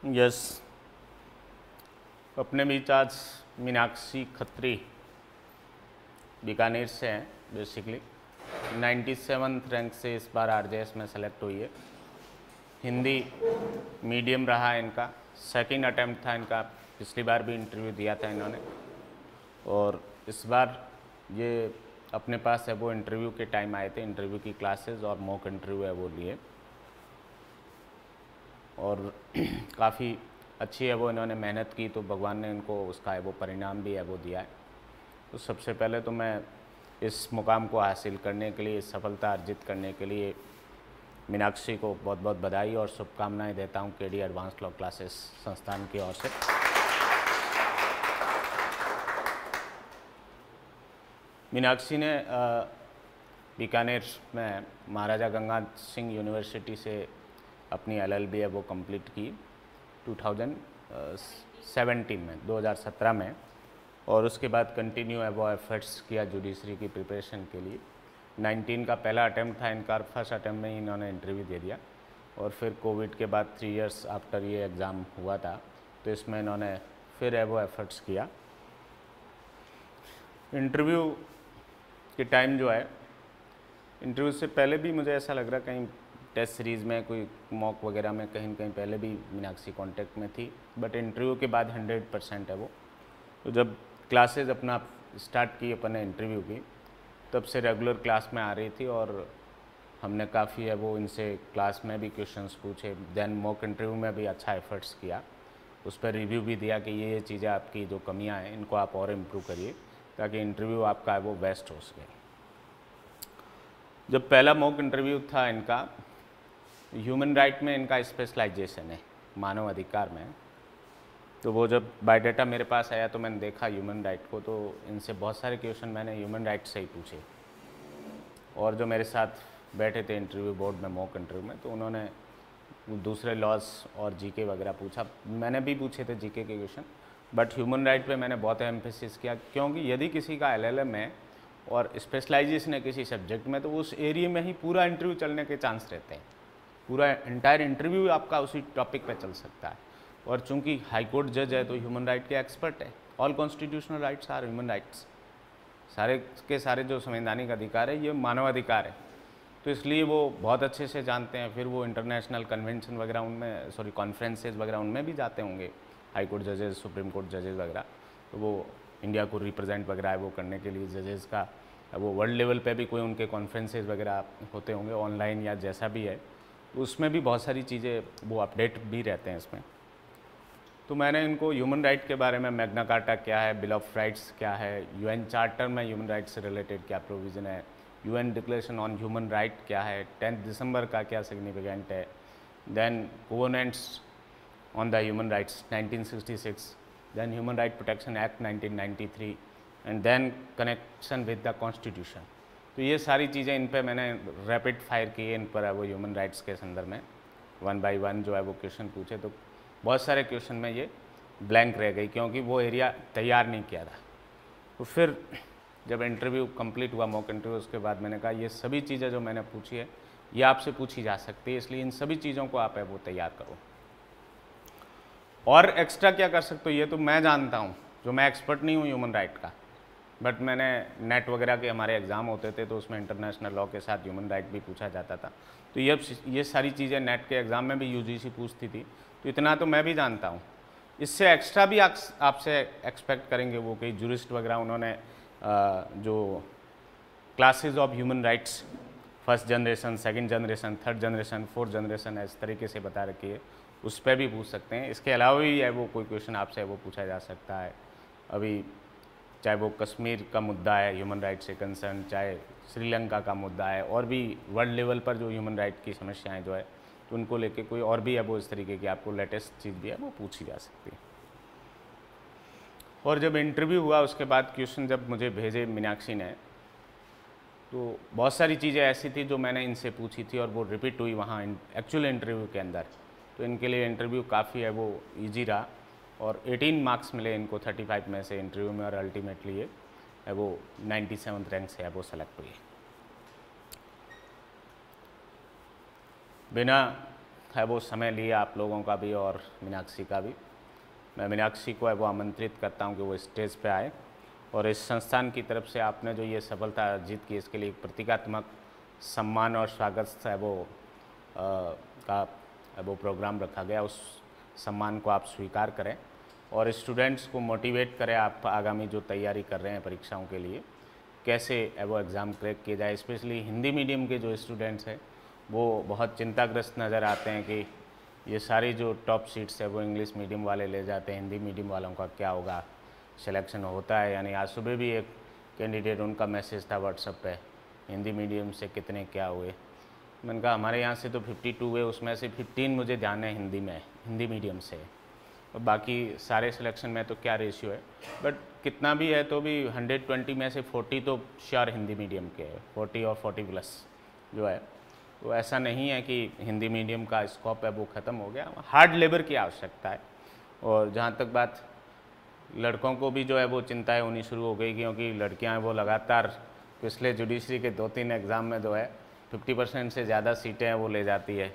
Yes, अपने बीच आज मीनाक्षी खत्री बीकानेर से हैं। बेसिकली 97th रैंक से इस बार आरजेएस में सेलेक्ट हुई है। हिंदी मीडियम रहा इनका, सेकंड अटेम्प्ट था इनका। पिछली बार भी इंटरव्यू दिया था इन्होंने, और इस बार ये अपने पास है वो इंटरव्यू के टाइम आए थे, इंटरव्यू की क्लासेस और मॉक इंटरव्यू है वो लिए, और काफ़ी अच्छी है वो इन्होंने मेहनत की, तो भगवान ने इनको उसका है वो परिणाम भी है वो दिया है। तो सबसे पहले तो मैं इस मुकाम को हासिल करने के लिए, सफलता अर्जित करने के लिए मीनाक्षी को बहुत बहुत बधाई और शुभकामनाएं देता हूं केडी एडवांस्ड लॉ क्लासेस संस्थान की ओर से। मीनाक्षी ने बीकानेर में महाराजा गंगा सिंह यूनिवर्सिटी से अपनी एलएलबी है वो कंप्लीट की 2017 में, 2017 में, और उसके बाद कंटिन्यू है वो एफर्ट्स किया जुडिशरी की प्रिपरेशन के लिए। 19 का पहला अटैम्प्ट था इनका, फर्स्ट अटैम्प्ट में ही इन्होंने इंटरव्यू दे दिया, और फिर कोविड के बाद 3 इयर्स आफ्टर ये एग्ज़ाम हुआ था, तो इसमें इन्होंने फिर है वो एफर्ट्स किया। इंटरव्यू के टाइम जो है, इंटरव्यू से पहले भी मुझे ऐसा लग रहा कहीं टेस्ट सीरीज़ में, कोई मॉक वगैरह में कहीं कहीं पहले भी मीनाक्षी कांटेक्ट में थी, बट इंटरव्यू के बाद 100% है वो। तो जब क्लासेस अपना स्टार्ट की अपने इंटरव्यू की, तब से रेगुलर क्लास में आ रही थी, और हमने काफ़ी है वो इनसे क्लास में भी क्वेश्चंस पूछे, देन मॉक इंटरव्यू में भी अच्छा एफर्ट्स किया, उस पर रिव्यू भी दिया कि ये चीज़ें आपकी जो कमियां हैं इनको आप और इम्प्रूव करिए ताकि इंटरव्यू आपका है वो बेस्ट हो सके। जब पहला मॉक इंटरव्यू था इनका, ह्यूमन राइट में इनका स्पेशलाइजेशन है, मानव अधिकार में, तो वो जब बायोडाटा मेरे पास आया तो मैंने देखा ह्यूमन राइट को, तो इनसे बहुत सारे क्वेश्चन मैंने ह्यूमन राइट से ही पूछे, और जो मेरे साथ बैठे थे इंटरव्यू बोर्ड में मॉक इंटरव्यू में, तो उन्होंने दूसरे लॉज और जीके वगैरह पूछा, मैंने भी पूछे थे जीके के क्वेश्चन, बट ह्यूमन राइट पे मैंने बहुत एम्फेसिस किया, क्योंकि यदि किसी का एलएलएम है और स्पेशलाइजेशन है किसी सब्जेक्ट में, तो उस एरिया में ही पूरा इंटरव्यू चलने के चांस रहते हैं, पूरा एंटायर इंटरव्यू आपका उसी टॉपिक पे चल सकता है। और चूंकि हाई कोर्ट जज है तो ह्यूमन राइट के एक्सपर्ट है, all constitutional rights are human rights, सारे के सारे जो संवैधानिक अधिकार है ये मानव अधिकार है, तो इसलिए वो बहुत अच्छे से जानते हैं। फिर वो इंटरनेशनल कन्वेंशन वगैरह उनमें, सॉरी कॉन्फ्रेंसेज वगैरह उनमें भी जाते होंगे, हाई कोर्ट जजेस, सुप्रीम कोर्ट जजेस वगैरह, तो वो इंडिया को रिप्रेजेंट वगैरह है वो करने के लिए जजेस का, वो वर्ल्ड लेवल पे भी कोई उनके कॉन्फ्रेंसेज वगैरह होते होंगे ऑनलाइन या जैसा भी है, उसमें भी बहुत सारी चीज़ें वो अपडेट भी रहते हैं इसमें। तो मैंने इनको ह्यूमन राइट के बारे में, मैग्ना कार्टा क्या है, बिल ऑफ राइट्स क्या है, यूएन चार्टर में ह्यूमन राइट्स से रिलेटेड क्या प्रोविज़न है, UN declaration on human right क्या है, 10 दिसंबर का क्या सिग्निफिकेंट है, then covenants on the human rights 1966, then human right protection act 1993, and then connection with the constitution. तो ये सारी चीज़ें इन पे मैंने रैपिड फायर किए, इन पर है वो ह्यूमन राइट्स के संदर्भ में 1 by 1 जो है वो क्वेश्चन पूछे, तो बहुत सारे क्वेश्चन में ये ब्लैंक रह गई क्योंकि वो एरिया तैयार नहीं किया था। तो फिर जब इंटरव्यू कंप्लीट हुआ, मॉक इंटरव्यू, उसके बाद मैंने कहा ये सभी चीज़ें जो मैंने पूछी है ये आपसे पूछी जा सकती है, इसलिए इन सभी चीज़ों को आप है वो तैयार करो, और एक्स्ट्रा क्या कर सकते हो ये तो मैं जानता हूँ, जो मैं एक्सपर्ट नहीं हूँ ह्यूमन राइट का, बट मैंने नेट वगैरह के हमारे एग्ज़ाम होते थे तो उसमें इंटरनेशनल लॉ के साथ ह्यूमन राइट भी पूछा जाता था, तो ये सारी चीज़ें नेट के एग्ज़ाम में भी यूजीसी पूछती थी, तो इतना तो मैं भी जानता हूँ। इससे एक्स्ट्रा भी आपसे एक्सपेक्ट करेंगे वो कि जूरिस्ट वगैरह उन्होंने जो classes of human rights, first generation, second generation, third generation, fourth generation, इस तरीके से बता रखी है, उस पर भी पूछ सकते हैं। इसके अलावा भी है वो कोई क्वेश्चन आपसे वो पूछा जा सकता है, अभी चाहे वो कश्मीर का मुद्दा है ह्यूमन राइट से कंसर्न, चाहे श्रीलंका का मुद्दा है, और भी वर्ल्ड लेवल पर जो ह्यूमन राइट की समस्याएं जो है, तो उनको लेके कोई और भी है वो इस तरीके की आपको लेटेस्ट चीज़ भी है वो पूछी जा सकती है। और जब इंटरव्यू हुआ उसके बाद क्वेश्चन जब मुझे भेजे मीनाक्षी ने, तो बहुत सारी चीज़ें ऐसी थी जो मैंने इनसे पूछी थी और वो रिपीट हुई वहाँ एक्चुअल इंटरव्यू के अंदर, तो इनके लिए इंटरव्यू काफ़ी है वो ईजी रहा, और 18 मार्क्स मिले इनको 35 में से इंटरव्यू में, और अल्टीमेटली ये है वो 97th रैंक से है वो सेलेक्ट हुई। बिना है वो समय लिया आप लोगों का भी और मीनाक्षी का भी। मैं मीनाक्षी को है वो आमंत्रित करता हूँ कि वो स्टेज पे आए और इस संस्थान की तरफ से आपने जो ये सफलता अर्जित की इसके लिए एक प्रतीकात्मक सम्मान और स्वागत है वो वो प्रोग्राम रखा गया, उस सम्मान को आप स्वीकार करें और स्टूडेंट्स को मोटिवेट करें। आप आगामी जो तैयारी कर रहे हैं परीक्षाओं के लिए कैसे वो एग्ज़ाम क्रैक किया जाए। स्पेशली हिंदी मीडियम के जो स्टूडेंट्स हैं वो बहुत चिंताग्रस्त नज़र आते हैं कि ये सारी जो टॉप सीट्स है वो इंग्लिश मीडियम वाले ले जाते हैं, हिंदी मीडियम वालों का क्या होगा, सिलेक्शन होता है यानी। आज सुबह भी एक कैंडिडेट उनका मैसेज था व्हाट्सएप पे, हिंदी मीडियम से कितने क्या हुए। मैंने कहा हमारे यहाँ से तो 52 हुए, उसमें से 15 मुझे ध्यान है हिंदी में, हिंदी मीडियम से, और बाकी सारे सिलेक्शन में तो क्या रेशियो है। बट कितना भी है तो भी 120 में से 40 तो श्योर हिंदी मीडियम के है, 40 और 40+ जो है वो। ऐसा नहीं है कि हिंदी मीडियम का स्कोप है वो ख़त्म हो गया, हार्ड लेबर की आवश्यकता है। और जहाँ तक बात लड़कों को भी जो है वो चिंताएं होनी शुरू हो गई, क्योंकि लड़कियां वो लगातार पिछले जुडिशरी के 2-3 एग्ज़ाम में जो है 50% से ज़्यादा सीटें वो ले जाती है।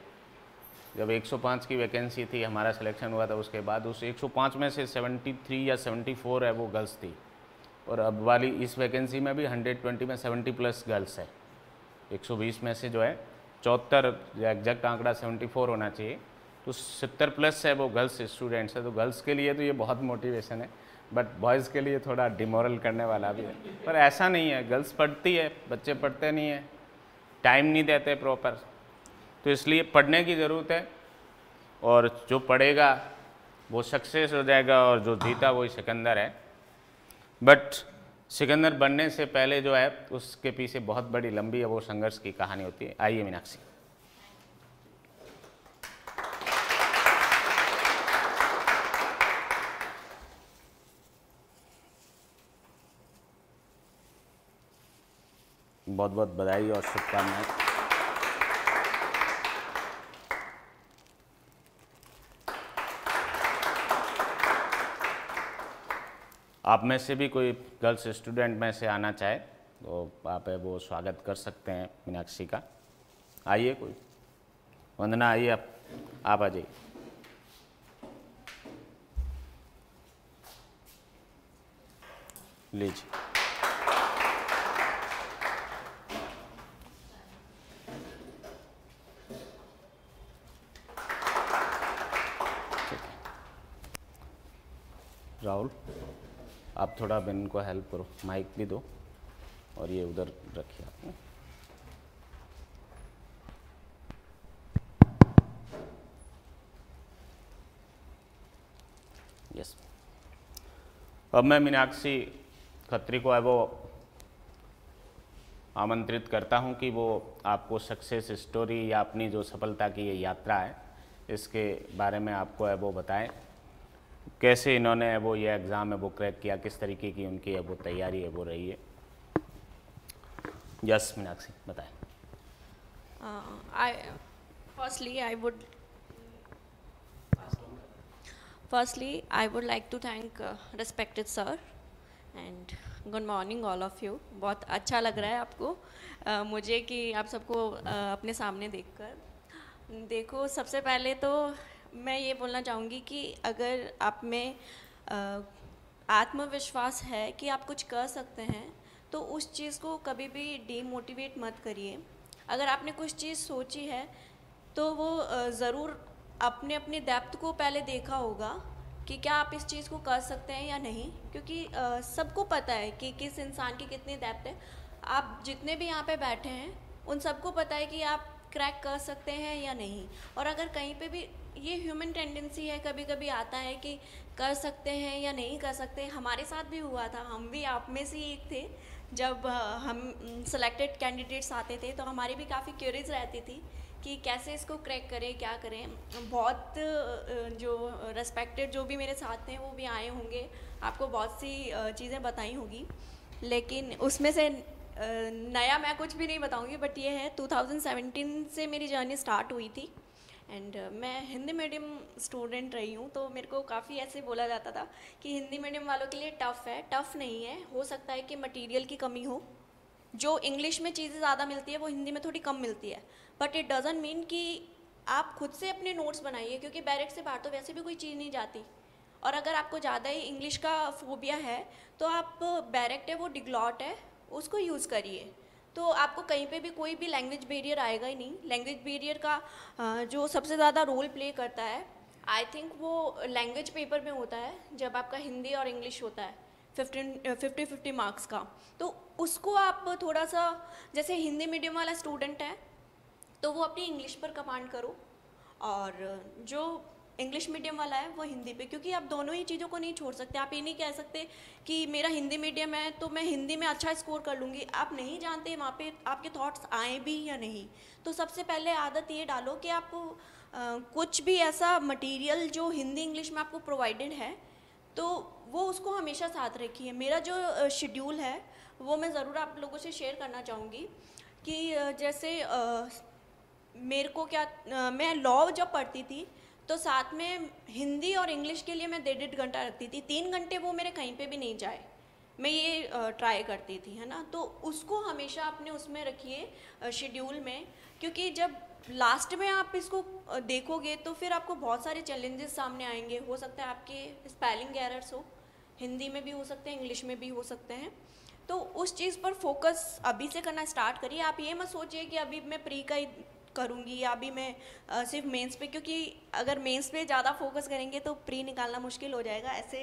जब 105 की वैकेंसी थी, हमारा सिलेक्शन हुआ था, उसके बाद उस 105 में से 73 या 74 है वो गर्ल्स थी, और अब वाली इस वैकेंसी में भी 120 में 70+ गर्ल्स है। 120 में से जो है 74, एग्जैक्ट आंकड़ा 74 होना चाहिए, तो 70+ है वो गर्ल्स स्टूडेंट्स है। तो गर्ल्स के लिए तो ये बहुत मोटिवेशन है, बट बॉयज़ के लिए थोड़ा डिमोरल करने वाला भी है। पर ऐसा नहीं है, गर्ल्स पढ़ती है, बच्चे पढ़ते नहीं है, टाइम नहीं देते प्रॉपर, तो इसलिए पढ़ने की ज़रूरत है। और जो पढ़ेगा वो सक्सेस हो जाएगा, और जो जीता वही सिकंदर है। बट सिकंदर बनने से पहले जो है उसके पीछे बहुत बड़ी लंबी है वो संघर्ष की कहानी होती है। आइए मीनाक्षी। बहुत बहुत बधाई और शुभकामनाएं। आप में से भी कोई गर्ल्स स्टूडेंट में से आना चाहे तो आप है वो स्वागत कर सकते हैं मीनाक्षी का। आइए, कोई वंदना, आइए आप आ जाइए। लीजिए। राहुल, आप थोड़ा बिन को हेल्प करो, माइक भी दो और ये उधर रखिए आप। यस। अब मैं मीनाक्षी खत्री को है वो आमंत्रित करता हूं कि वो आपको सक्सेस स्टोरी या अपनी जो सफलता की ये यात्रा है इसके बारे में आपको है वो बताएं। कैसे इन्होंने वो ये एग्ज़ाम है वो क्रैक किया, किस तरीके की उनकी है वो तैयारी है वो रही है। यस मीनाक्षी, बताएं। Firstly, I would like to thank respected sir and good morning all of you. बहुत अच्छा लग रहा है आपको मुझे कि आप सबको अपने सामने देखकर। देखो, सबसे पहले तो मैं ये बोलना चाहूँगी कि अगर आप में आत्मविश्वास है कि आप कुछ कर सकते हैं तो उस चीज़ को कभी भी डीमोटिवेट मत करिए। अगर आपने कुछ चीज़ सोची है तो वो ज़रूर अपने अपने डेप्थ को पहले देखा होगा कि क्या आप इस चीज़ को कर सकते हैं या नहीं, क्योंकि सबको पता है कि किस इंसान की कितनी डेप्थ है। आप जितने भी यहाँ पे बैठे हैं उन सबको पता है कि आप क्रैक कर सकते हैं या नहीं। और अगर कहीं पे भी ये ह्यूमन टेंडेंसी है, कभी कभी आता है कि कर सकते हैं या नहीं कर सकते। हमारे साथ भी हुआ था, हम भी आप में से एक थे। जब हम सेलेक्टेड कैंडिडेट्स आते थे तो हमारी भी काफ़ी क्यूरीज रहती थी कि कैसे इसको क्रैक करें, क्या करें। बहुत जो रेस्पेक्टेड जो भी मेरे साथ थे वो भी आए होंगे, आपको बहुत सी चीज़ें बताई होगी, लेकिन उसमें से नया मैं कुछ भी नहीं बताऊंगी। बट ये है 2017 से मेरी जर्नी स्टार्ट हुई थी एंड मैं हिंदी मीडियम स्टूडेंट रही हूँ। तो मेरे को काफ़ी ऐसे बोला जाता था कि हिंदी मीडियम वालों के लिए टफ़ है। टफ़ नहीं है, हो सकता है कि मटेरियल की कमी हो, जो इंग्लिश में चीज़ें ज़्यादा मिलती है वो हिंदी में थोड़ी कम मिलती है, बट इट डज़ंट मीन कि आप खुद से अपने नोट्स बनाइए, क्योंकि बैरेट से बाहर तो वैसे भी कोई चीज़ नहीं जाती। और अगर आपको ज़्यादा ही इंग्लिश का फोबिया है तो आप बैरेक्ट है, वो डिग्लॉट है, उसको यूज़ करिए। तो आपको कहीं पे भी कोई भी लैंग्वेज बैरियर आएगा ही नहीं। लैंग्वेज बैरियर का जो सबसे ज़्यादा रोल प्ले करता है, आई थिंक वो लैंग्वेज पेपर में होता है, जब आपका हिंदी और इंग्लिश होता है 50-50 मार्क्स का। तो उसको आप थोड़ा सा, जैसे हिंदी मीडियम वाला स्टूडेंट है तो वो अपनी इंग्लिश पर कमांड करो, और जो इंग्लिश मीडियम वाला है वो हिंदी पे, क्योंकि आप दोनों ही चीज़ों को नहीं छोड़ सकते। आप ये नहीं कह सकते कि मेरा हिंदी मीडियम है तो मैं हिंदी में अच्छा स्कोर कर लूँगी। आप नहीं जानते वहाँ पे आपके थॉट्स आए भी या नहीं। तो सबसे पहले आदत ये डालो कि आप कुछ भी ऐसा मटेरियल जो हिंदी इंग्लिश में आपको प्रोवाइडेड है तो वो उसको हमेशा साथ रखिए। मेरा जो शेड्यूल है वो मैं ज़रूर आप लोगों से शेयर करना चाहूँगी कि जैसे मेरे को मैं लॉ जब पढ़ती थी तो साथ में हिंदी और इंग्लिश के लिए मैं 1.5 घंटा रखती थी। 3 घंटे वो मेरे कहीं पे भी नहीं जाए, मैं ये ट्राई करती थी, है ना। तो उसको हमेशा अपने उसमें रखिए शेड्यूल में, क्योंकि जब लास्ट में आप इसको देखोगे तो फिर आपको बहुत सारे चैलेंजेस सामने आएंगे। हो सकता है आपके स्पेलिंग एरर्स हो, हिंदी में भी हो सकते हैं, इंग्लिश में भी हो सकते हैं। तो उस चीज़ पर फोकस अभी से करना स्टार्ट करिए। आप ये मत सोचिए कि अभी मैं प्री का ही करूँगी या अभी मैं सिर्फ मेंस पे, क्योंकि अगर मेंस पे ज़्यादा फोकस करेंगे तो प्री निकालना मुश्किल हो जाएगा। ऐसे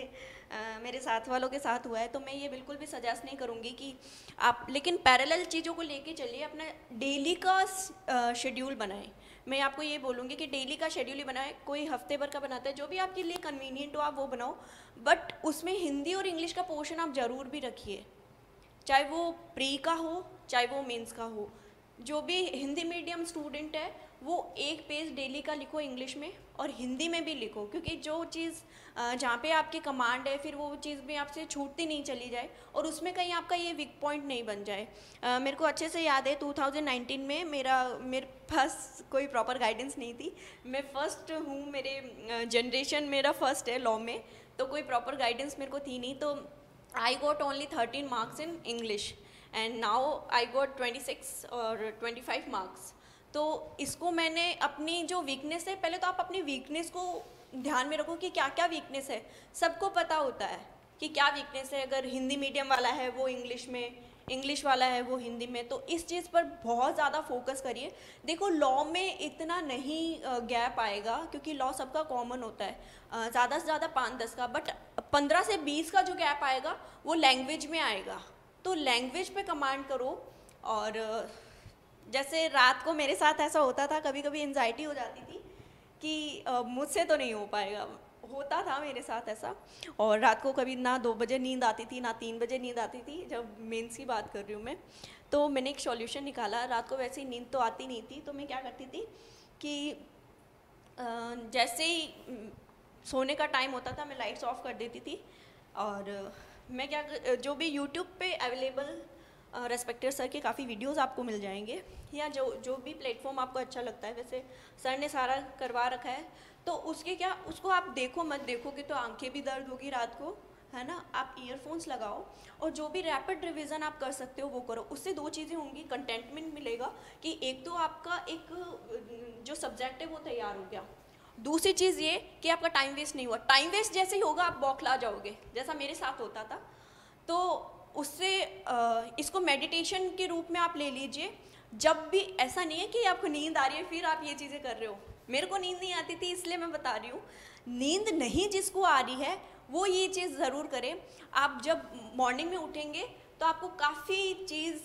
मेरे साथ वालों के साथ हुआ है। तो मैं ये बिल्कुल भी सजेस्ट नहीं करूँगी कि आप, लेकिन पैरेलल चीज़ों को लेके चलिए, अपना डेली का शेड्यूल बनाएं। मैं आपको ये बोलूँगी कि डेली का शेड्यूल ही बनाएं, कोई हफ्ते भर का बनाता है, जो भी आपके लिए कन्वीनियंट हो आप वो बनाओ, बट उसमें हिंदी और इंग्लिश का पोर्शन आप ज़रूर भी रखिए, चाहे वो प्री का हो चाहे वो मेंस का हो। जो भी हिंदी मीडियम स्टूडेंट है वो 1 पेज डेली का लिखो इंग्लिश में, और हिंदी में भी लिखो, क्योंकि जो चीज़ जहाँ पे आपकी कमांड है फिर वो चीज़ भी आपसे छूटती नहीं चली जाए और उसमें कहीं आपका ये वीक पॉइंट नहीं बन जाए। मेरे को अच्छे से याद है 2019 में मेरे पास कोई प्रॉपर गाइडेंस नहीं थी। मैं फर्स्ट हूँ, मेरे जनरेशन मेरा फर्स्ट है लॉ में, तो कोई प्रॉपर गाइडेंस मेरे को थी नहीं। तो I got only 13 marks in English and now I got 26 और 25 marks। तो इसको मैंने अपनी जो वीकनेस है, पहले तो आप अपनी वीकनेस को ध्यान में रखो कि क्या क्या वीकनेस है। सबको पता होता है कि क्या वीकनेस है, अगर हिंदी मीडियम वाला है वो इंग्लिश में, इंग्लिश वाला है वो हिंदी में। तो इस चीज़ पर बहुत ज़्यादा फोकस करिए। देखो लॉ में इतना नहीं गैप आएगा क्योंकि लॉ सबका कॉमन होता है, ज़्यादा से ज़्यादा 5-10 का, बट 15 से 20 का जो गैप आएगा वो लैंग्वेज में आएगा। तो लैंग्वेज पे कमांड करो। और जैसे रात को मेरे साथ ऐसा होता था, कभी कभी एंजाइटी हो जाती थी कि मुझसे तो नहीं हो पाएगा, होता था मेरे साथ ऐसा। और रात को कभी ना 2 बजे नींद आती थी ना 3 बजे नींद आती थी, जब मेंस की बात कर रही हूँ मैं। तो मैंने एक सॉल्यूशन निकाला। रात को वैसे ही नींद तो आती नहीं थी, तो मैं क्या करती थी कि जैसे ही सोने का टाइम होता था मैं लाइट्स ऑफ कर देती थी। और मैं जो भी यूट्यूब पे अवेलेबल रेस्पेक्टेड सर के काफ़ी वीडियोस आपको मिल जाएंगे, या जो भी प्लेटफॉर्म आपको अच्छा लगता है, वैसे सर ने सारा करवा रखा है, तो उसको आप देखो, मत देखोगे तो आंखें भी दर्द होगी रात को, है ना। आप ईयरफोन्स लगाओ और जो भी रैपिड रिवीजन आप कर सकते हो वो करो। उससे 2 चीज़ें होंगी, कंटेंटमेंट मिलेगा कि एक तो आपका एक जो सब्जेक्ट है वो तैयार हो गया, दूसरी चीज़ ये कि आपका टाइम वेस्ट नहीं हुआ। टाइम वेस्ट जैसे ही होगा आप बौखला जाओगे, जैसा मेरे साथ होता था। तो उससे इसको मेडिटेशन के रूप में आप ले लीजिए। जब भी, ऐसा नहीं है कि आपको नींद आ रही है फिर आप ये चीज़ें कर रहे हो। मेरे को नींद नहीं आती थी इसलिए मैं बता रही हूँ। नींद नहीं जिसको आ रही है वो ये चीज़ ज़रूर करें। आप जब मॉर्निंग में उठेंगे तो आपको काफ़ी चीज़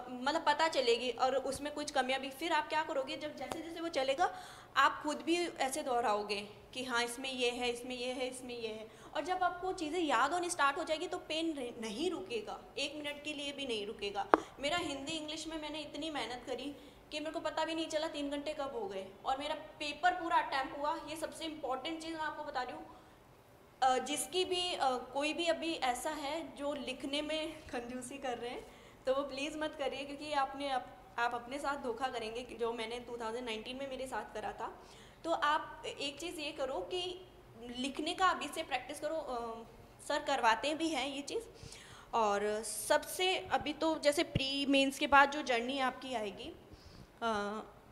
मतलब पता चलेगी और उसमें कुछ कमियां भी। फिर आप क्या करोगे, जब जैसे जैसे वो चलेगा आप खुद भी ऐसे दोहराओगे कि हाँ इसमें ये है, इसमें ये है, इसमें ये है। और जब आपको चीज़ें याद होनी स्टार्ट हो जाएगी तो पेन नहीं रुकेगा, 1 मिनट के लिए भी नहीं रुकेगा। मेरा हिंदी इंग्लिश में मैंने इतनी मेहनत करी कि मेरे को पता भी नहीं चला 3 घंटे कब हो गए और मेरा पेपर पूरा अटैम्प्ट हुआ। ये सबसे इम्पॉर्टेंट चीज़ मैं आपको बता रही हूँ। जिसकी भी कोई भी अभी ऐसा है जो लिखने में कंजूसी कर रहे हैं तो वो प्लीज़ मत करिए, क्योंकि आप अपने साथ धोखा करेंगे, जो मैंने 2019 में मेरे साथ करा था। तो आप एक चीज़ ये करो कि लिखने का अभी से प्रैक्टिस करो। सर करवाते भी हैं ये चीज़। और सबसे अभी तो जैसे प्री मेंस के बाद जो जर्नी आपकी आएगी,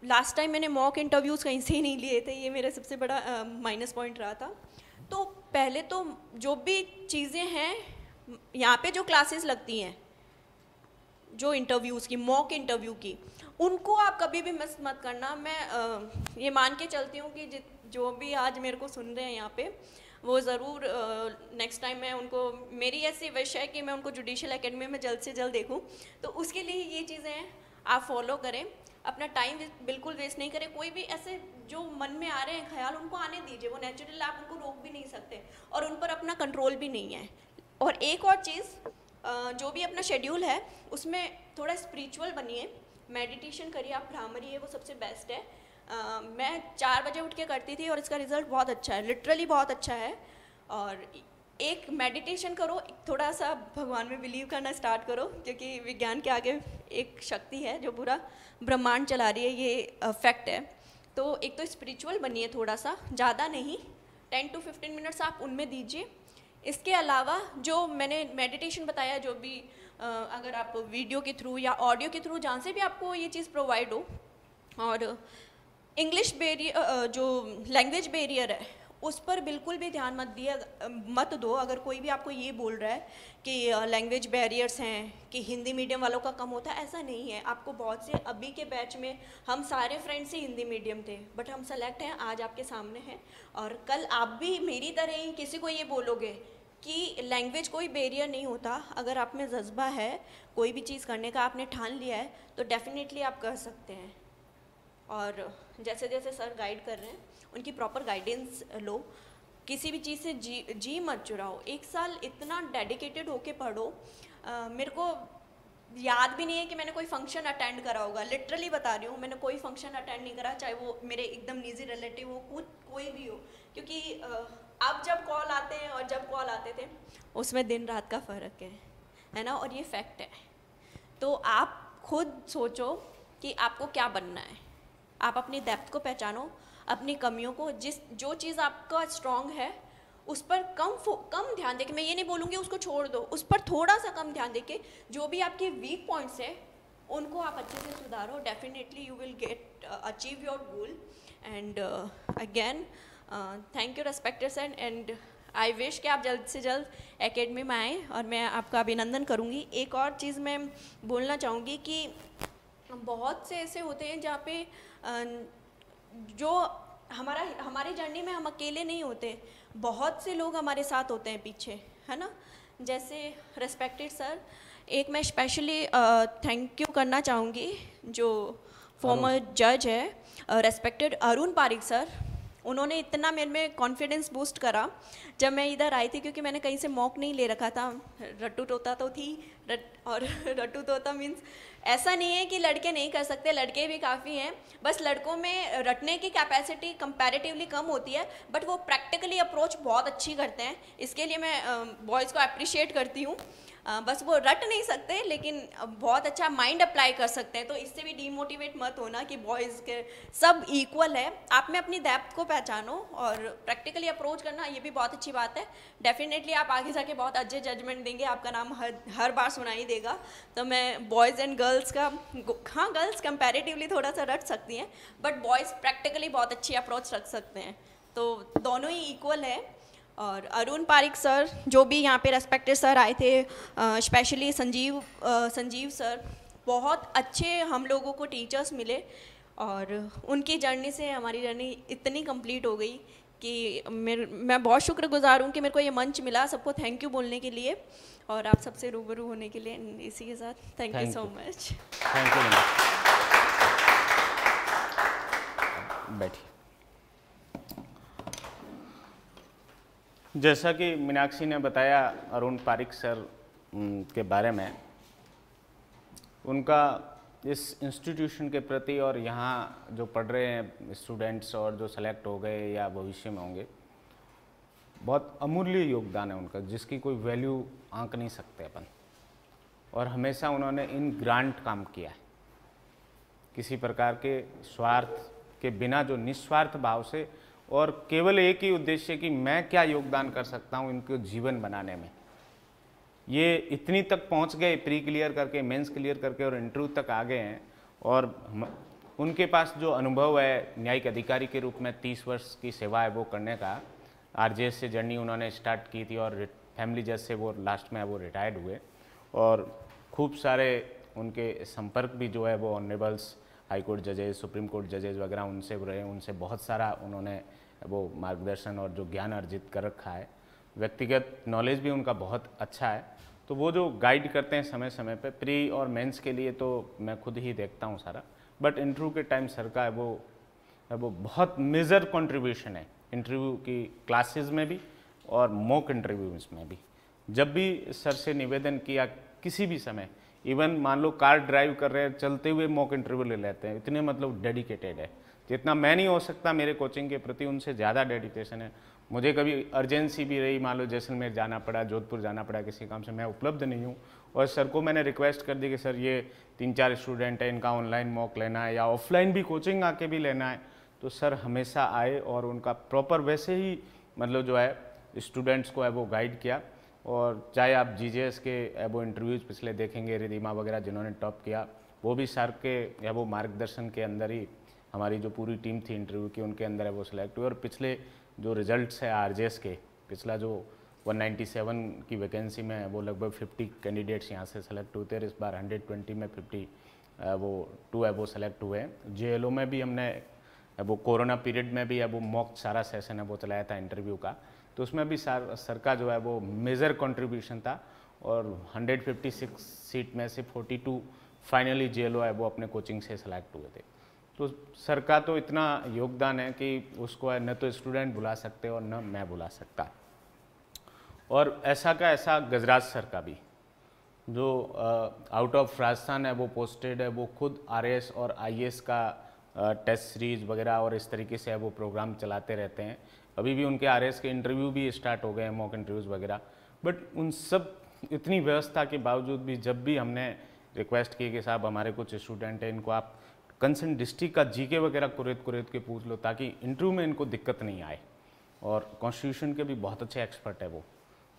लास्ट टाइम मैंने मॉक इंटरव्यूज़ कहीं से ही नहीं लिए थे, ये मेरा सबसे बड़ा माइनस पॉइंट रहा था। तो पहले तो जो भी चीज़ें हैं यहाँ पे, जो क्लासेस लगती हैं जो इंटरव्यूज़ की, मॉक इंटरव्यू की, उनको आप कभी भी मिस मत करना। मैं ये मान के चलती हूँ कि जो भी आज मेरे को सुन रहे हैं यहाँ पे, वो ज़रूर नेक्स्ट टाइम मैं उनको, मेरी ऐसी विश है कि मैं उनको जुडिशियल एकेडमी में जल्द से जल्द देखूँ। तो उसके लिए ये चीज़ें आप फॉलो करें, अपना टाइम बिल्कुल वेस्ट नहीं करें। कोई भी ऐसे जो मन में आ रहे हैं ख्याल, उनको आने दीजिए, वो नेचुरल, आप उनको रोक भी नहीं सकते और उन पर अपना कंट्रोल भी नहीं है। और एक और चीज़, जो भी अपना शेड्यूल है उसमें थोड़ा स्पिरिचुअल बनिए, मेडिटेशन करिए, आप भ्रामरी है वो सबसे बेस्ट है। मैं 4 बजे उठ के करती थी और इसका रिज़ल्ट बहुत अच्छा है, लिटरली बहुत अच्छा है। और एक मेडिटेशन करो, थोड़ा सा भगवान में बिलीव करना स्टार्ट करो, क्योंकि विज्ञान के आगे एक शक्ति है जो पूरा ब्रह्मांड चला रही है, ये फैक्ट है। तो एक तो स्पिरिचुअल बनिए थोड़ा सा, ज़्यादा नहीं, 10 to 15 मिनट्स आप उनमें दीजिए। इसके अलावा जो मैंने मेडिटेशन बताया, जो भी अगर आप वीडियो के थ्रू या ऑडियो के थ्रू, जहाँ से भी आपको ये चीज़ प्रोवाइड हो, और इंग्लिश बैरियर, जो लैंग्वेज बैरियर है, उस पर बिल्कुल भी ध्यान मत दो। अगर कोई भी आपको ये बोल रहा है कि लैंग्वेज बैरियर्स हैं, कि हिंदी मीडियम वालों का कम होता है, ऐसा नहीं है। आपको बहुत से, अभी के बैच में हम सारे फ्रेंड्स ही हिंदी मीडियम थे, बट हम सेलेक्ट हैं, आज आपके सामने हैं। और कल आप भी मेरी तरह ही किसी को ये बोलोगे कि लैंग्वेज कोई बैरियर नहीं होता। अगर आप में जज्बा है, कोई भी चीज़ करने का आपने ठान लिया है, तो डेफिनेटली आप कर सकते हैं। और जैसे जैसे सर गाइड कर रहे हैं, उनकी प्रॉपर गाइडेंस लो, किसी भी चीज़ से जी मत चुराओ। 1 साल इतना डेडिकेटेड होके पढ़ो। मेरे को याद भी नहीं है कि मैंने कोई फंक्शन अटेंड करा होगा, लिटरली बता रही हूँ, मैंने कोई फंक्शन अटेंड नहीं करा, चाहे वो मेरे एकदम निजी रिलेटिव हो, कोई भी हो। क्योंकि अब जब कॉल आते हैं और जब कॉल आते थे, उसमें दिन रात का फ़र्क है ना, और ये फैक्ट है। तो आप खुद सोचो कि आपको क्या बनना है, आप अपनी डेप्थ को पहचानो, अपनी कमियों को, जो चीज़ आपका स्ट्रॉन्ग है उस पर कम ध्यान देके, मैं ये नहीं बोलूँगी उसको छोड़ दो, उस पर थोड़ा सा कम ध्यान देके जो भी आपके वीक पॉइंट्स है उनको आप अच्छे से सुधारो। Definitely you will get achieve your goal. And again thank you respected sir, and I wish कि आप जल्द से जल्द एकेडमी में आएँ और मैं आपका अभिनंदन करूँगी। एक और चीज़ मैं बोलना चाहूँगी कि बहुत से ऐसे होते हैं जहाँ पे जो हमारी जर्नी में हम अकेले नहीं होते, बहुत से लोग हमारे साथ होते हैं पीछे, है ना। जैसे रेस्पेक्टेड सर, एक मैं स्पेशली थैंक यू करना चाहूँगी जो फॉर्मर जज है, रेस्पेक्टेड अरुण पारिक सर। उन्होंने इतना मेरे में कॉन्फिडेंस बूस्ट करा जब मैं इधर आई थी, क्योंकि मैंने कहीं से मॉक नहीं ले रखा था। रट्टू तोता तो थी, और रट्टू तोता मीन्स ऐसा नहीं है कि लड़के नहीं कर सकते, लड़के भी काफ़ी हैं, बस लड़कों में रटने की कैपेसिटी कंपैरेटिवली कम होती है, बट वो प्रैक्टिकली अप्रोच बहुत अच्छी करते हैं। इसके लिए मैं बॉयज़ को अप्रिशिएट करती हूँ। बस वो रट नहीं सकते, लेकिन बहुत अच्छा माइंड अप्लाई कर सकते हैं। तो इससे भी डीमोटिवेट मत होना कि बॉयज़ के सब इक्वल है। आप में अपनी डेप्थ को पहचानो और प्रैक्टिकली अप्रोच करना, ये भी बहुत अच्छी बात है। डेफिनेटली आप आगे जाके बहुत अच्छे जजमेंट देंगे, आपका नाम हर बार सुनाई देगा। तो मैं बॉयज़ एंड गर्ल्स का, हाँ गर्ल्स कंपैरेटिवली थोड़ा सा रट सकती हैं, बट बॉयज़ प्रैक्टिकली बहुत अच्छी अप्रोच रख सकते हैं, तो दोनों ही इक्वल है। और अरुण पारिक सर, जो भी यहाँ पे रेस्पेक्टेड सर आए थे, स्पेशली संजीव सर, बहुत अच्छे हम लोगों को टीचर्स मिले, और उनकी जर्नी से हमारी जर्नी इतनी कंप्लीट हो गई कि मैं बहुत शुक्रगुजार हूँ कि मेरे को ये मंच मिला सबको थैंक यू बोलने के लिए और आप सबसे रूबरू होने के लिए। इसी के साथ thank you so much. Thank you. बैठिए। जैसा कि मीनाक्षी ने बताया अरुण पारिक सर के बारे में, उनका इस इंस्टीट्यूशन के प्रति और यहाँ जो पढ़ रहे हैं स्टूडेंट्स और जो सेलेक्ट हो गए या भविष्य में होंगे, बहुत अमूल्य योगदान है उनका, जिसकी कोई वैल्यू आंक नहीं सकते अपन। और हमेशा उन्होंने इन ग्रांट काम किया है, किसी प्रकार के स्वार्थ के बिना, जो निस्वार्थ भाव से और केवल एक ही उद्देश्य कि मैं क्या योगदान कर सकता हूँ इनके जीवन बनाने में। ये इतनी तक पहुँच गए, प्री क्लियर करके, मेंस क्लियर करके और इंटरव्यू तक आ गए हैं। और उनके पास जो अनुभव है न्यायिक अधिकारी के रूप में 30 वर्ष की सेवा है वो करने का, आरजेएस से जर्नी उन्होंने स्टार्ट की थी और फैमिली जज से वो लास्ट में वो रिटायर्ड हुए, और खूब सारे उनके संपर्क भी जो है वो ऑनरेबल्स हाई कोर्ट जजेस, सुप्रीम कोर्ट जजेस वगैरह उनसे रहे, उनसे बहुत सारा उन्होंने वो मार्गदर्शन और जो ज्ञान अर्जित कर रखा है, व्यक्तिगत नॉलेज भी उनका बहुत अच्छा है। तो वो जो गाइड करते हैं समय समय पे, प्री और मेंस के लिए तो मैं खुद ही देखता हूँ सारा, बट इंटरव्यू के टाइम सर का वो बहुत मेजर कंट्रीब्यूशन है इंटरव्यू की क्लासेस में भी और मॉक इंटरव्यूज में भी। जब भी सर से निवेदन किया किसी भी समय, इवन मान लो कार ड्राइव कर रहे हैं चलते हुए मॉक इंटरव्यू ले लेते हैं, इतने मतलब डेडिकेटेड है। जितना मैं नहीं हो सकता मेरे कोचिंग के प्रति, उनसे ज़्यादा डेडिकेशन है। मुझे कभी अर्जेंसी भी रही, मान लो जैसलमेर जाना पड़ा, जोधपुर जाना पड़ा किसी काम से, मैं उपलब्ध नहीं हूँ, और सर को मैंने रिक्वेस्ट कर दी कि सर ये 3-4 स्टूडेंट है, इनका ऑनलाइन मॉक लेना है या ऑफलाइन भी कोचिंग आके भी लेना है, तो सर हमेशा आए और उनका प्रॉपर वैसे ही मतलब जो है स्टूडेंट्स को है वो गाइड किया। और चाहे आप जीजेएस के वो इंटरव्यूज़ पिछले देखेंगे, रिदिमा वगैरह जिन्होंने टॉप किया, वो भी सर के या वो मार्गदर्शन के अंदर ही हमारी जो पूरी टीम थी इंटरव्यू की, उनके अंदर है वो सिलेक्ट हुए। और पिछले जो रिजल्ट्स है आरजेएस के, पिछला जो 197 की वैकेंसी में वो लगभग 50 कैंडिडेट्स यहाँ से सेलेक्ट हुए थे, और इस बार 120 में 50 2 है वो सेलेक्ट हुए हैं। जेएलओ में भी हमने वो कोरोना पीरियड में भी है वो मॉक सारा सेशन है वो चलाया था इंटरव्यू का, तो उसमें भी सर का जो है वो मेजर कंट्रीब्यूशन था। और 156 सीट में से 42 फाइनली जेएलओ है वो अपने कोचिंग से सेलेक्ट हुए थे। तो सर का तो इतना योगदान है कि उसको है न तो स्टूडेंट बुला सकते और न मैं बुला सकता। और ऐसा का ऐसा गजराज सर का भी, जो आउट ऑफ राजस्थान है वो पोस्टेड है, वो खुद आरएएस और आईएएस का टेस्ट सीरीज वगैरह और इस तरीके से है वो प्रोग्राम चलाते रहते हैं। अभी भी उनके आरएएस के इंटरव्यू भी स्टार्ट हो गए हैं, मॉक इंटरव्यूज़ वगैरह। बट उन सब इतनी व्यवस्था के बावजूद भी जब भी हमने रिक्वेस्ट की कि साहब हमारे कुछ स्टूडेंट हैं, इनको आप कंसर्न डिस्ट्रिक्ट का जीके वगैरह कुरेद के पूछ लो ताकि इंटरव्यू में इनको दिक्कत नहीं आए। और कॉन्स्टिट्यूशन के भी बहुत अच्छे एक्सपर्ट है वो,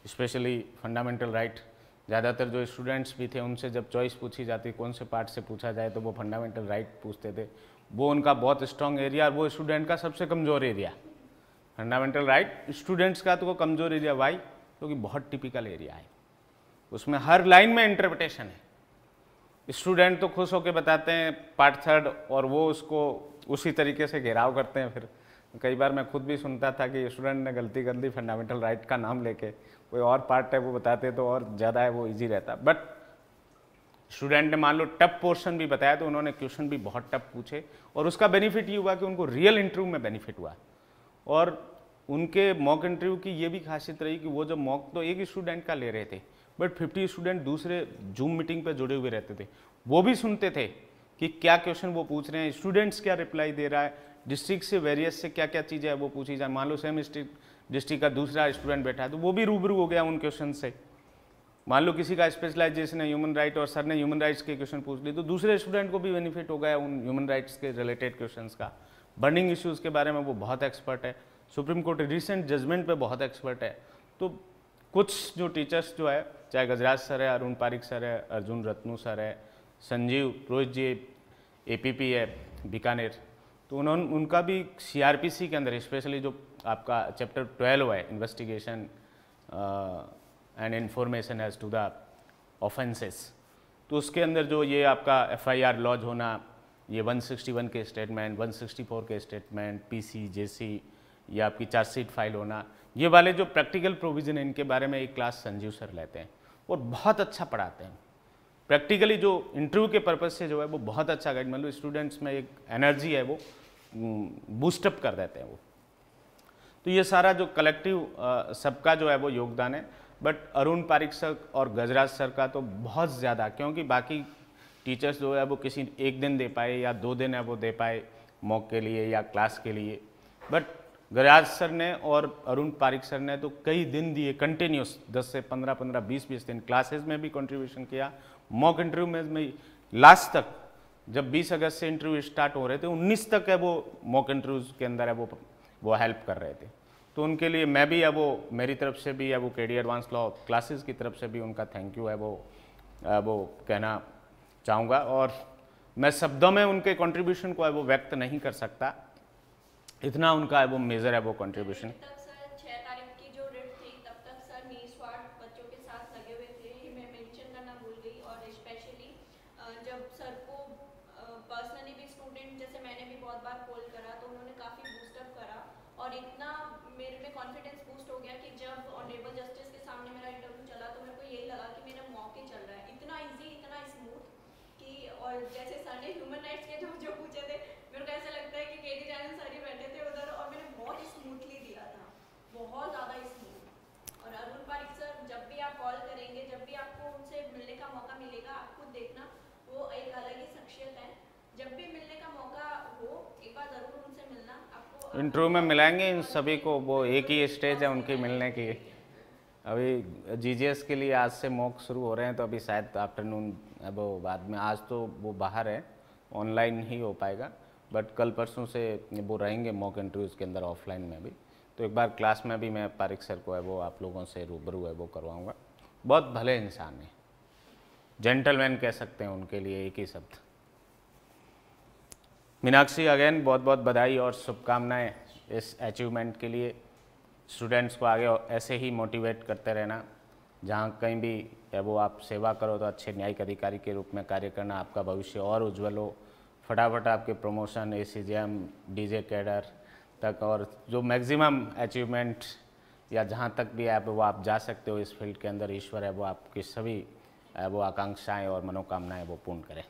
स्पेशली फंडामेंटल राइट। ज़्यादातर जो स्टूडेंट्स भी थे उनसे जब चॉइस पूछी जाती कौन से पार्ट से पूछा जाए तो वो फंडामेंटल राइट पूछते थे। वो उनका बहुत स्ट्रॉन्ग एरिया, वो स्टूडेंट का सबसे कमज़ोर एरिया फंडामेंटल राइट। स्टूडेंट्स का तो वो कमज़ोर एरिया वाई, क्योंकि बहुत टिपिकल एरिया है, उसमें हर लाइन में इंटरप्रिटेशन है। स्टूडेंट तो खुश होकर बताते हैं पार्ट 3 और वो उसको उसी तरीके से घेराव करते हैं। फिर कई बार मैं खुद भी सुनता था कि स्टूडेंट ने गलती कर दी, फंडामेंटल राइट का नाम लेके कोई और पार्ट है वो बताते तो और ज़्यादा है वो इजी रहता। बट स्टूडेंट ने मान लो टफ पोर्शन भी बताया तो उन्होंने क्वेश्चन भी बहुत टफ पूछे, और उसका बेनिफिट ये हुआ कि उनको रियल इंटरव्यू में बेनिफिट हुआ। और उनके मॉक इंटरव्यू की ये भी खासियत रही कि वो जब मॉक तो एक स्टूडेंट का ले रहे थे, बट 50 स्टूडेंट दूसरे जूम मीटिंग पे जुड़े हुए रहते थे, वो भी सुनते थे कि क्या क्वेश्चन वो पूछ रहे हैं, स्टूडेंट्स क्या रिप्लाई दे रहा है, डिस्ट्रिक्ट से वेरियस से क्या क्या चीज़ें है वो पूछी जाए। मान लो सेम डिस्ट्रिक्ट का दूसरा स्टूडेंट बैठा है तो वो भी रूबरू हो गया उन क्वेश्चन से। मान लो किसी का स्पेशलाइजेशन है ह्यूमन राइट और सर ने ह्यूमन राइट्स के क्वेश्चन पूछ लिए तो दूसरे स्टूडेंट को भी बेनिफिट हो गया उन ह्यूमन राइट्स के रिलेटेड क्वेश्चंस का। बर्निंग इश्यूज़ के बारे में वो बहुत एक्सपर्ट है, सुप्रीम कोर्ट रिसेंट जजमेंट पे बहुत एक्सपर्ट है। तो कुछ जो टीचर्स जो है, चाहे गजराज सर है, अरुण पारिक सर है, अर्जुन रत्नू सर है, संजीव रोहित जी एपीपी है बीकानेर, तो उनका भी सीआरपीसी के अंदर स्पेशली जो आपका चैप्टर 12 है investigation and information as to the offences, तो उसके अंदर जो ये आपका एफआईआर लॉज होना, ये 161 के स्टेटमेंट, 164 के स्टेटमेंट, पीसी जेसी, ये आपकी चार्जशीट फाइल होना, ये वाले जो प्रैक्टिकल प्रोविज़न है इनके बारे में एक क्लास संजीव सर लेते हैं और बहुत अच्छा पढ़ाते हैं। प्रैक्टिकली जो इंटरव्यू के पर्पज़ से जो है वो बहुत अच्छा गाइड, मतलब स्टूडेंट्स में एक एनर्जी है वो बूस्टअप कर देते हैं वो। तो ये सारा जो कलेक्टिव सबका जो है वो योगदान है। बट अरुण पारिक सर और गजराज सर का तो बहुत ज़्यादा, क्योंकि बाकी टीचर्स जो है वो किसी एक दिन दे पाए या 2 दिन है वो दे पाए मॉक के लिए या क्लास के लिए, बट गजराज सर ने और अरुण पारिक सर ने तो कई दिन दिए कंटिन्यूस, 10 से 15, 20 दिन क्लासेस में भी कंट्रीब्यूशन किया, मॉक इंटरव्यू में लास्ट तक जब 20 अगस्त से इंटरव्यू स्टार्ट हो रहे थे 19 तक है वो मॉक इंटरव्यूज़ के अंदर है वो हेल्प कर रहे थे। तो उनके लिए मैं भी है वो मेरी तरफ से भी है वो केडी एडवांस लॉ क्लासेस की तरफ से भी उनका थैंक यू है वो कहना चाहूँगा। और मैं शब्दों में उनके कंट्रीब्यूशन को है वो व्यक्त नहीं कर सकता, इतना उनका है वो मेजर है वो कंट्रीब्यूशन। तब सर 6 तारीख की जो रिट थी तब तक सर निस्वार्थ बच्चों के साथ लगे हुए थे, ये मैं मेंशन करना भूल गई। और स्पेशली जब सर को पर्सनली भी स्टूडेंट जैसे मैंने भी बहुत बार कॉल करा तो उन्होंने काफ़ी बूस्टअप करा और इतना मेरे में कॉन्फिडेंस बूस्ट हो गया कि जब ऑनरेबल जस्टिस के सामने मेरा इंटरव्यू चला तो मेरे को यही लगा कि मेरा मॉक ही चल रहा है, इतना ईजी इतना स्मूथ कि। और जैसे सर ने ह्यूमन राइट्स के जो जो पूछे थे मेरे को ऐसा लगता है कि केडी जायन सर ही बैठे थे उधर और मैंने बहुत स्मूथली दिया था, बहुत ज़्यादा स्मूथ। और अरुण पारिक सर जब भी आप कॉल करेंगे, जब भी आपको उनसे मिलने का मौका मिलेगा, आप खुद देखना वो एक अलग ही शख्सियत है। जब भी मिलने का मौका हो एक बार ज़रूर उनसे मिलना। आपको इंटरव्यू में मिलाएंगे इन सभी को, वो एक ही स्टेज है उनकी मिलने की। अभी जीजीएस के लिए आज से मॉक शुरू हो रहे हैं, तो अभी शायद आफ्टरनून वो बाद में, आज तो वो बाहर है, ऑनलाइन ही हो पाएगा, बट कल परसों से वो रहेंगे मॉक इंटरव्यूज़ के अंदर ऑफलाइन में भी। तो एक बार क्लास में भी मैं पारिक सर को है वो आप लोगों से रूबरू है वो करवाऊँगा। बहुत भले इंसान है, जेंटलमैन कह सकते हैं उनके लिए एक ही शब्द। मीनाक्षी अगेन बहुत बहुत बधाई और शुभकामनाएं इस अचीवमेंट के लिए। स्टूडेंट्स को आगे ऐसे ही मोटिवेट करते रहना, जहाँ कहीं भी वो आप सेवा करो तो अच्छे न्यायिक अधिकारी के रूप में कार्य करना, आपका भविष्य और उज्जवल हो, फटाफट आपके प्रमोशन ACJM DJ कैडर तक और जो मैक्सिमम अचीवमेंट या जहाँ तक भी आप वो आप जा सकते हो इस फील्ड के अंदर, ईश्वर है वो आपकी सभी वो आकांक्षाएं और मनोकामनाएं वो पूर्ण करें।